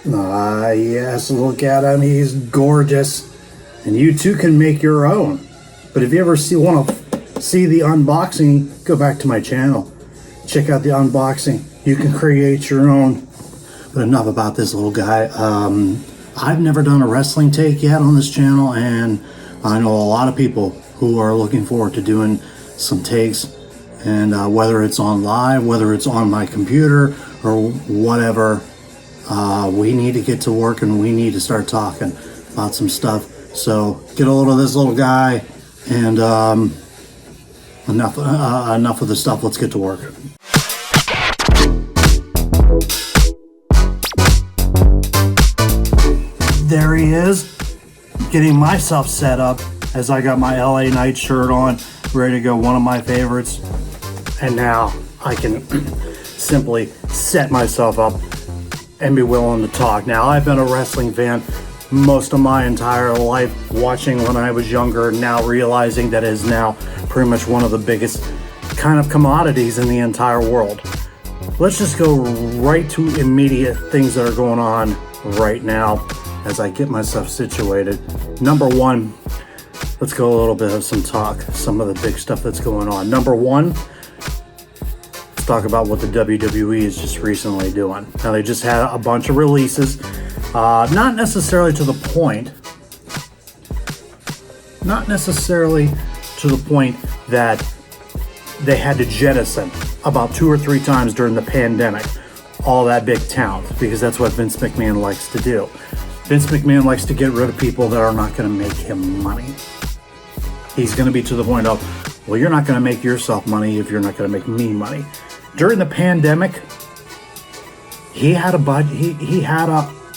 Yes, look at him. He's gorgeous. And you too can make your own. But if you ever want to see the unboxing, go back to my channel. Check out the unboxing. You can create your own. But enough about this little guy. I've never done a wrestling take yet on this channel, and I know a lot of people who are looking forward to doing some takes. And whether it's on live, whether it's on my computer, or whatever, we need to get to work and we need to start talking about some stuff. So get a load of this little guy, and enough of the stuff. Let's get to work. There he is, getting myself set up as I got my LA Knight shirt on, ready to go, one of my favorites. And now I can simply set myself up and be willing to talk. Now, I've been a wrestling fan most of my entire life, watching when I was younger, now realizing that it is now pretty much one of the biggest kind of commodities in the entire world. Let's just go right to immediate things that are going on right now as I get myself situated. Number one, let's go a little bit of some talk, some of the big stuff that's going on. Number one, let's talk about what the WWE is just recently doing. Now, they just had a bunch of releases, not necessarily to the point that they had to jettison about 2 or 3 times during the pandemic all that big talent, because that's what Vince McMahon likes to do. Vince McMahon likes to get rid of people that are not going to make him money. He's going to be to the point of, well, you're not going to make yourself money if you're not going to make me money. During the pandemic, he had a budget.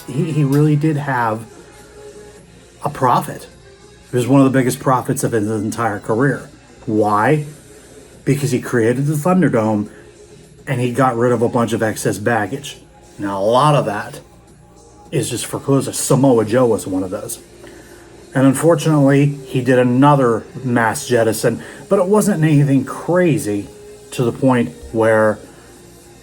He really did have a profit. It was one of the biggest profits of his entire career. Why? Because he created the Thunderdome and he got rid of a bunch of excess baggage. Now, a lot of that is just foreclosed. Samoa Joe was one of those. And unfortunately, he did another mass jettison, but it wasn't anything crazy to the point where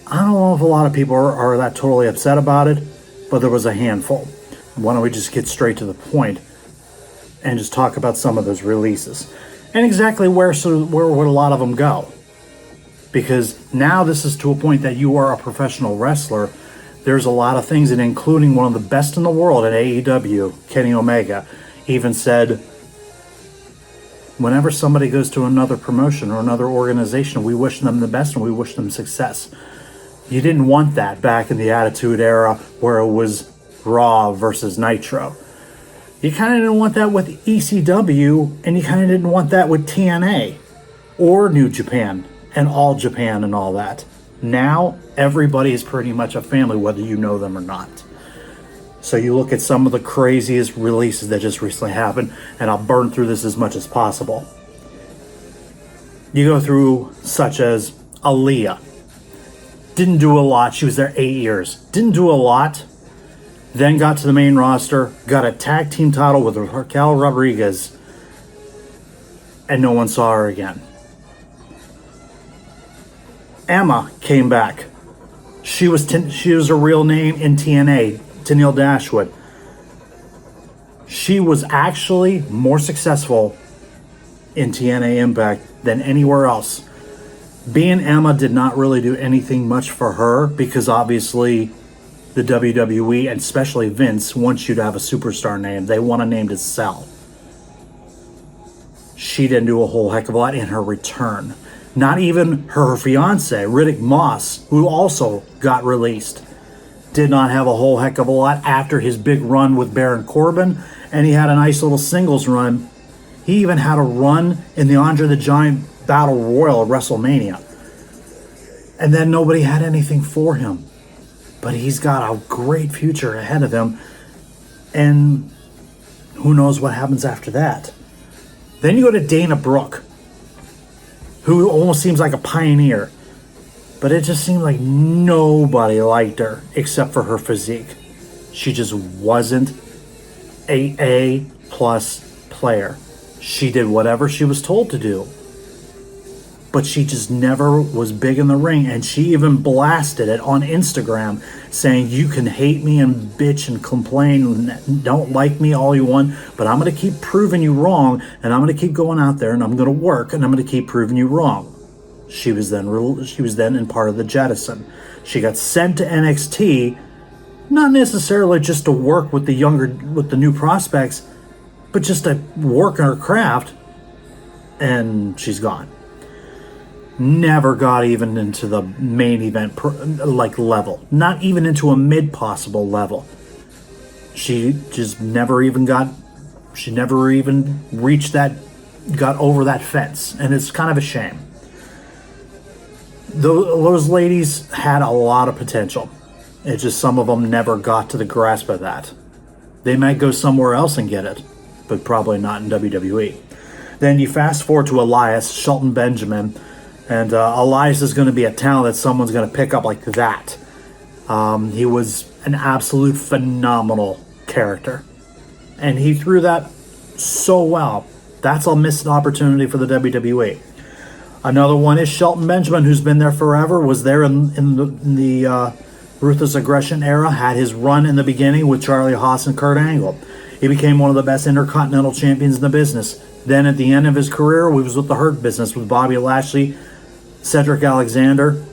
I don't know if a lot of people are that totally upset about it, but there was a handful. Why don't we just get straight to the point and just talk about some of those releases and exactly where would a lot of them go? Because now this is to a point that you are a professional wrestler. There's a lot of things, and including one of the best in the world at AEW, Kenny Omega, even said, whenever somebody goes to another promotion or another organization, we wish them the best and we wish them success. You didn't want that back in the Attitude Era where it was Raw versus Nitro. You kind of didn't want that with ECW, and you kind of didn't want that with TNA or New Japan and All Japan and all that. Now, everybody is pretty much a family, whether you know them or not. So you look at some of the craziest releases that just recently happened, and I'll burn through this as much as possible. You go through such as Aaliyah. Didn't do a lot. She was there 8 years. Didn't do a lot. Then got to the main roster, got a tag team title with Raquel Rodriguez, and no one saw her again. Emma came back. She was her real name in TNA, Tennille Dashwood. She was actually more successful in TNA Impact than anywhere else. Being Emma did not really do anything much for her, because obviously the WWE, and especially Vince, wants you to have a superstar name. They want a name to sell. She didn't do a whole heck of a lot in her return. Not even her fiance, Riddick Moss, who also got released, did not have a whole heck of a lot after his big run with Baron Corbin, and he had a nice little singles run. He even had a run in the Andre the Giant Battle Royal at WrestleMania. And then nobody had anything for him. But he's got a great future ahead of him, and who knows what happens after that. Then you go to Dana Brooke, who almost seems like a pioneer, but it just seemed like nobody liked her except for her physique. She just wasn't a A+ player. She did whatever she was told to do. but she just never was big in the ring. And she even blasted it on Instagram saying, you can hate me and bitch and complain and don't like me all you want, but I'm going to keep proving you wrong, and I'm going to keep going out there and I'm going to work and I'm going to keep proving you wrong. She was then in part of the Jettison. She got sent to NXT, not necessarily just to work with the new prospects, but just to work on her craft, and she's gone. Never got even into the main event level, not even into a mid-possible level. She just never even reached that, got over that fence, and it's kind of a shame. Those ladies had a lot of potential. It's just some of them never got to the grasp of that. They might go somewhere else and get it, but probably not in WWE. Then you fast forward to Elias, Shelton Benjamin, and Elias is going to be a talent that someone's going to pick up like that. He was an absolute phenomenal character, and he threw that so well. That's a missed opportunity for the WWE. Another one is Shelton Benjamin, who's been there forever, was there in the Ruthless Aggression era, had his run in the beginning with Charlie Haas and Kurt Angle. He became one of the best Intercontinental Champions in the business. Then at the end of his career, he was with the Hurt Business with Bobby Lashley, Cedric Alexander,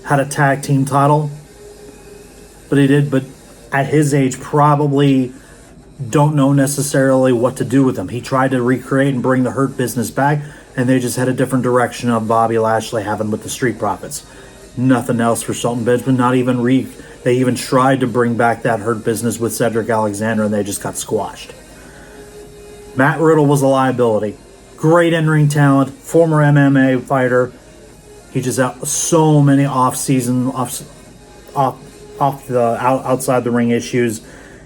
had a tag team title. But at his age, probably don't know necessarily what to do with them. He tried to recreate and bring the Hurt Business back, and they just had a different direction of Bobby Lashley having with the Street Profits. Nothing else for Shelton Benjamin. They even tried to bring back that Hurt Business with Cedric Alexander, and they just got squashed. Matt Riddle was a liability. Great in-ring talent, former MMA fighter. He just had so many outside the ring issues,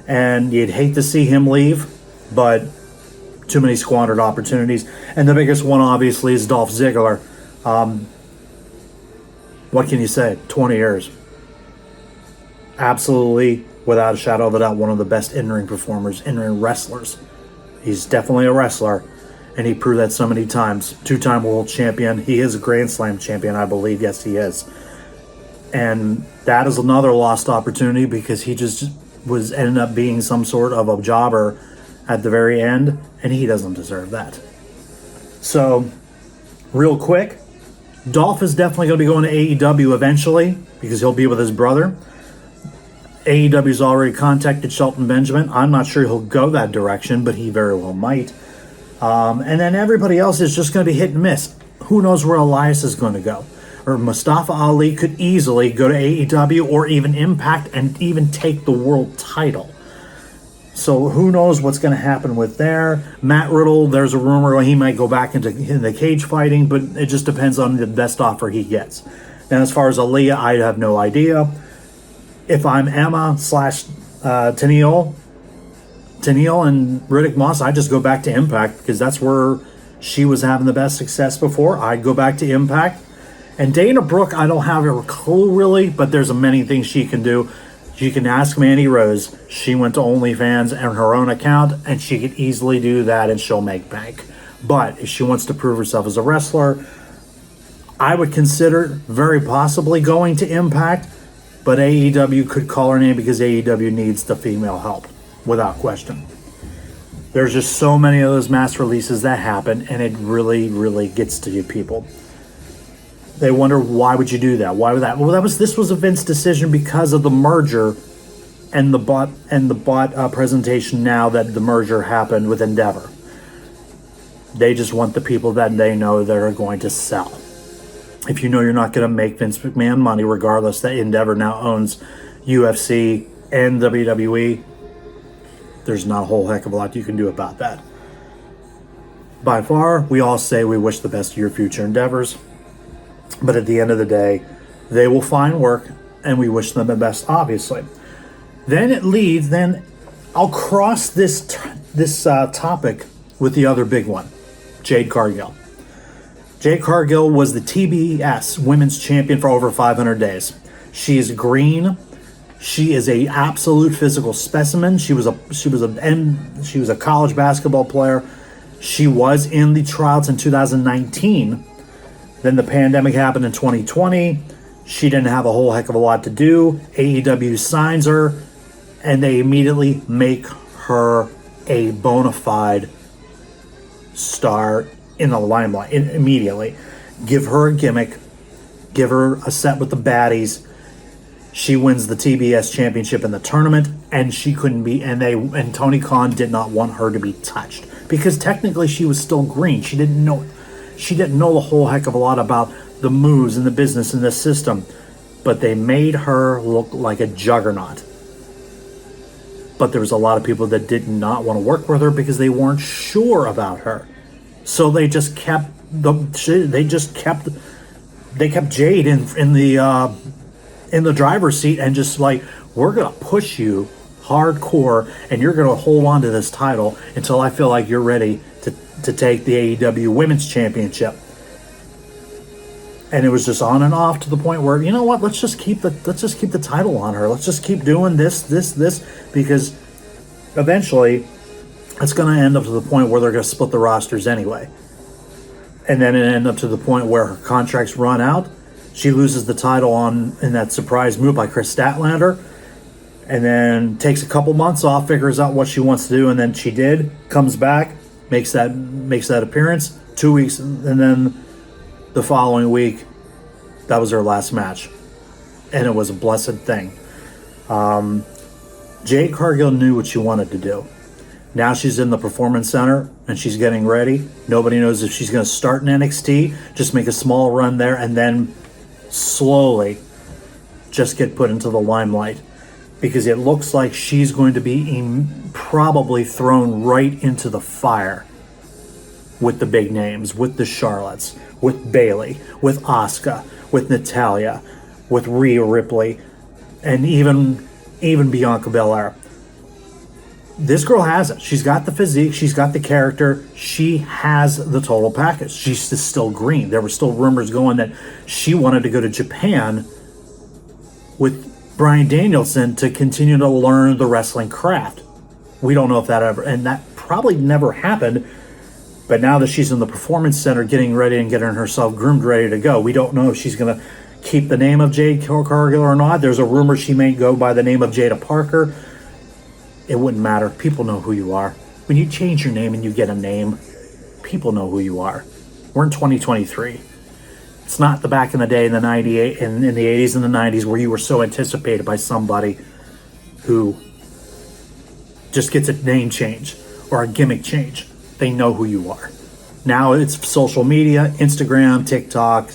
and you'd hate to see him leave, but too many squandered opportunities. And the biggest one, obviously, is Dolph Ziggler. What can you say? 20 years. Absolutely, without a shadow of a doubt, one of the best in-ring performers, in-ring wrestlers. He's definitely a wrestler, and he proved that so many times. 2-time world champion. He is a Grand Slam champion, I believe. Yes, he is. And that is another lost opportunity because he just ended up being some sort of a jobber at the very end, and he doesn't deserve that. So, real quick, Dolph is definitely going to be going to AEW eventually because he'll be with his brother. AEW's already contacted Shelton Benjamin. I'm not sure he'll go that direction, but he very well might. And then everybody else is just going to be hit and miss. Who knows where Elias is going to go? Or Mustafa Ali could easily go to AEW or even Impact and even take the world title. So who knows what's going to happen with there. Matt Riddle, there's a rumor he might go back into the cage fighting, but it just depends on the best offer he gets. And as far as Aaliyah, I have no idea. If I'm Emma / Tenille and Riddick Moss, I just go back to Impact because that's where she was having the best success before. I'd go back to Impact. And Dana Brooke, I don't have a clue really, but there's many things she can do. You can ask Mandy Rose. She went to OnlyFans and her own account, and she could easily do that, and she'll make bank. But if she wants to prove herself as a wrestler, I would consider very possibly going to Impact, but AEW could call her name because AEW needs the female help, without question. There's just so many of those mass releases that happen, and it really, really gets to you people. They wonder, why would you do that? Why would that? Well, this was a Vince decision because of the merger and the bot presentation now that the merger happened with Endeavor. They just want the people that they know that are going to sell. If you know you're not going to make Vince McMahon money, regardless that Endeavor now owns UFC and WWE, there's not a whole heck of a lot you can do about that. By far, we all say we wish the best of your future endeavors. But at the end of the day, they will find work, and we wish them the best, obviously. Then I'll cross this topic with the other big one, Jade Cargill. Jade Cargill was the TBS Women's Champion for over 500 days. She is green. She is a absolute physical specimen. She was a college basketball player. She was in the tryouts in 2019. Then the pandemic happened in 2020. She didn't have a whole heck of a lot to do. AEW signs her, and they immediately make her a bona fide star in the limelight. Immediately. Give her a gimmick. Give her a set with the baddies. She wins the TBS championship in the tournament, and she couldn't be, and Tony Khan did not want her to be touched because technically she was still green. She didn't know the whole heck of a lot about the moves and the business and the system, but they made her look like a juggernaut. But there was a lot of people that did not want to work with her because they weren't sure about her. So they just kept Jade in the driver's seat and just like, we're gonna push you hardcore and you're gonna hold on to this title until I feel like you're ready to take the AEW Women's Championship. And it was just on and off to the point where, you know what, let's just keep the title on her. Let's just keep doing this, because eventually it's going to end up to the point where they're going to split the rosters anyway. And then it end up to the point where her contracts run out. She loses the title in that surprise move by Chris Statlander, and then takes a couple months off, figures out what she wants to do, and then she did, comes back, makes that appearance, 2 weeks, and then the following week, that was her last match. And it was a blessed thing. Jade Cargill knew what she wanted to do. Now she's in the Performance Center, and she's getting ready. Nobody knows if she's going to start in NXT, just make a small run there, and then slowly just get put into the limelight. Because it looks like she's going to be probably thrown right into the fire with the big names, with the Charlottes, with Bayley, with Asuka, with Natalya, with Rhea Ripley, and even Bianca Belair. This girl has it. She's got the physique. She's got the character. She has the total package. She's still green. There were still rumors going that she wanted to go to Japan with Bryan Danielson to continue to learn the wrestling craft. We don't know if that ever, and that probably never happened. But now that she's in the Performance Center getting ready and getting herself groomed, ready to go, we don't know if she's going to keep the name of Jade Cargill or not. There's a rumor she may go by the name of Jada Parker. It wouldn't matter. People know who you are. When you change your name and you get a name, people know who you are. We're in 2023. It's not the back in the day in the 98 and in the 80s and the 90s where you were so anticipated by somebody who just gets a name change or a gimmick change. They know who you are. Now it's social media, Instagram, TikTok,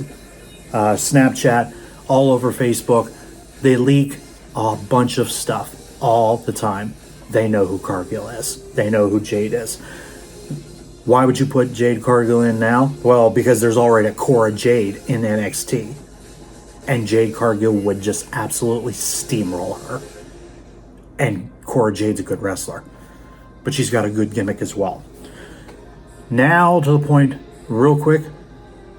Snapchat, all over Facebook. They leak a bunch of stuff all the time. They know who Cargill is. They know who Jade is. Why would you put Jade Cargill in now? Well, because there's already a Cora Jade in NXT. And Jade Cargill would just absolutely steamroll her. And Cora Jade's a good wrestler. But she's got a good gimmick as well. Now to the point, real quick,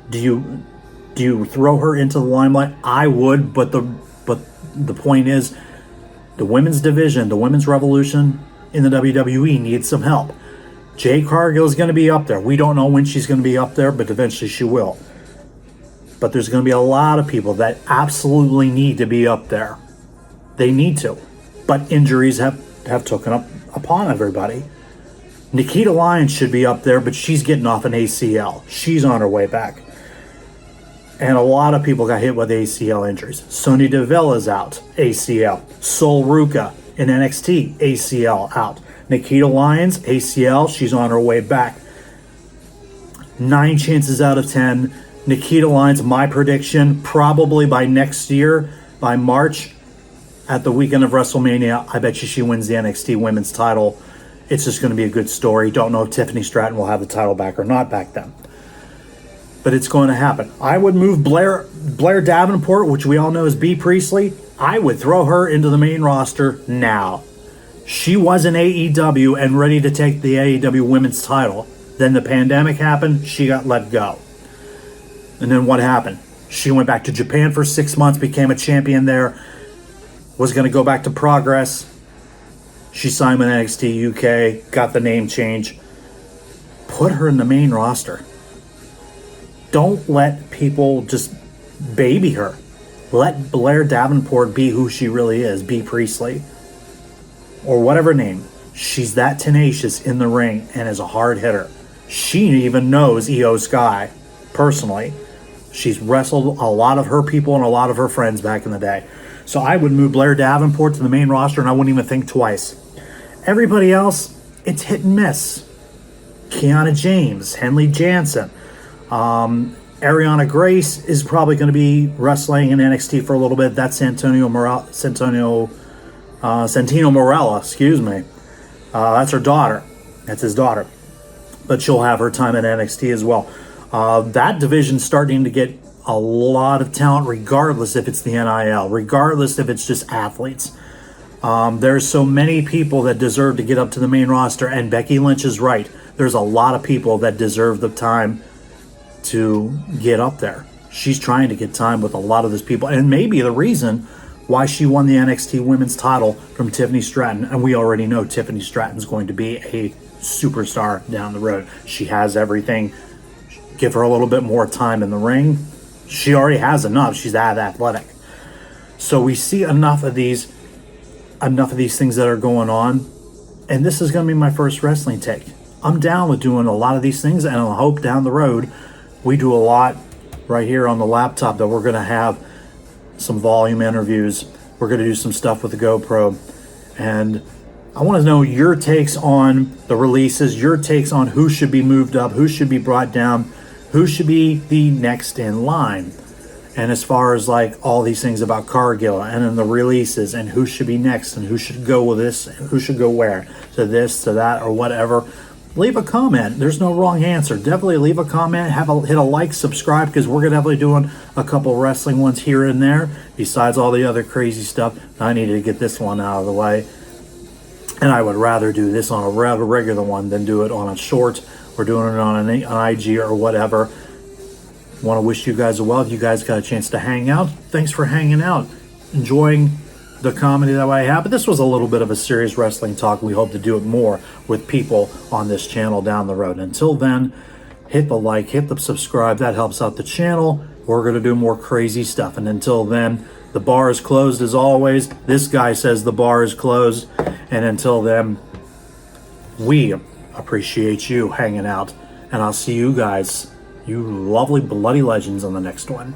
do you throw her into the limelight? I would, but the point is, the women's division, the women's revolution in the WWE needs some help. Jade Cargill is going to be up there. We don't know when she's going to be up there, but eventually she will. But there's going to be a lot of people that absolutely need to be up there. They need to. But injuries have taken up upon everybody. Nikita Lyons should be up there, but she's getting off an ACL. She's on her way back. And a lot of people got hit with ACL injuries. Sonya Deville is out, ACL. Sol Ruka in NXT, ACL out. Nikita Lyons, ACL, she's on her way back. 9 chances out of 10. Nikita Lyons, my prediction, probably by next year, by March, at the weekend of WrestleMania, I bet you she wins the NXT women's title. It's just going to be a good story. Don't know if Tiffany Stratton will have the title back or not back then. But it's going to happen. I would move Blair Davenport, which we all know is B. Priestley. I would throw her into the main roster now. She was in AEW and ready to take the AEW women's title. Then the pandemic happened. She got let go. And then what happened? She went back to Japan for 6 months, became a champion there, was going to go back to Progress. She signed with NXT UK, got the name change. Put her in the main roster. Don't let people just baby her. Let Blair Davenport be who she really is, Bea Priestley, or whatever name. She's that tenacious in the ring and is a hard hitter. She even knows Io Sky personally. She's wrestled a lot of her people and a lot of her friends back in the day. So I would move Blair Davenport to the main roster and I wouldn't even think twice. Everybody else, it's hit and miss. Kiana James, Henley Jansen, Ariana Grace is probably going to be wrestling in NXT for a little bit. That's Santino Morella, excuse me. That's her daughter. That's his daughter. But she'll have her time in NXT as well. That division's starting to get a lot of talent, regardless if it's the NIL, regardless if it's just athletes. There's so many people that deserve to get up to the main roster, and Becky Lynch is right. There's a lot of people that deserve the time to get up there. She's trying to get time with a lot of these people, and maybe the reason why she won the NXT Women's title from Tiffany Stratton, and we already know Tiffany Stratton's going to be a superstar down the road. She has everything. Give her a little bit more time in the ring. She already has enough. She's that athletic. So we see enough of these things that are going on, and this is going to be my first wrestling take. I'm down with doing a lot of these things, and I hope down the road we do a lot right here on the laptop that we're going to have some volume interviews. We're going to do some stuff with the GoPro, and I want to know your takes on the releases, your takes on who should be moved up, who should be brought down, who should be the next in line. And as far as like all these things about Cargill and then the releases and who should be next and who should go with this and who should go where, to this, to that, or whatever, leave a comment. There's no wrong answer. Definitely leave a comment, hit a like, subscribe, because we're definitely doing a couple wrestling ones here and there besides all the other crazy stuff. I needed to get this one out of the way. And I would rather do this on a regular one than do it on a short or doing it on an IG or whatever. Want to wish you guys well. If you guys got a chance to hang out, thanks for hanging out, enjoying the comedy that I have. But this was a little bit of a serious wrestling talk. We hope to do it more with people on this channel down the road. Until then, hit the like, hit the subscribe. That helps out the channel. We're going to do more crazy stuff. And until then, the bar is closed as always. This guy says the bar is closed. And until then, we appreciate you hanging out. And I'll see you guys, you lovely bloody legends, on the next one.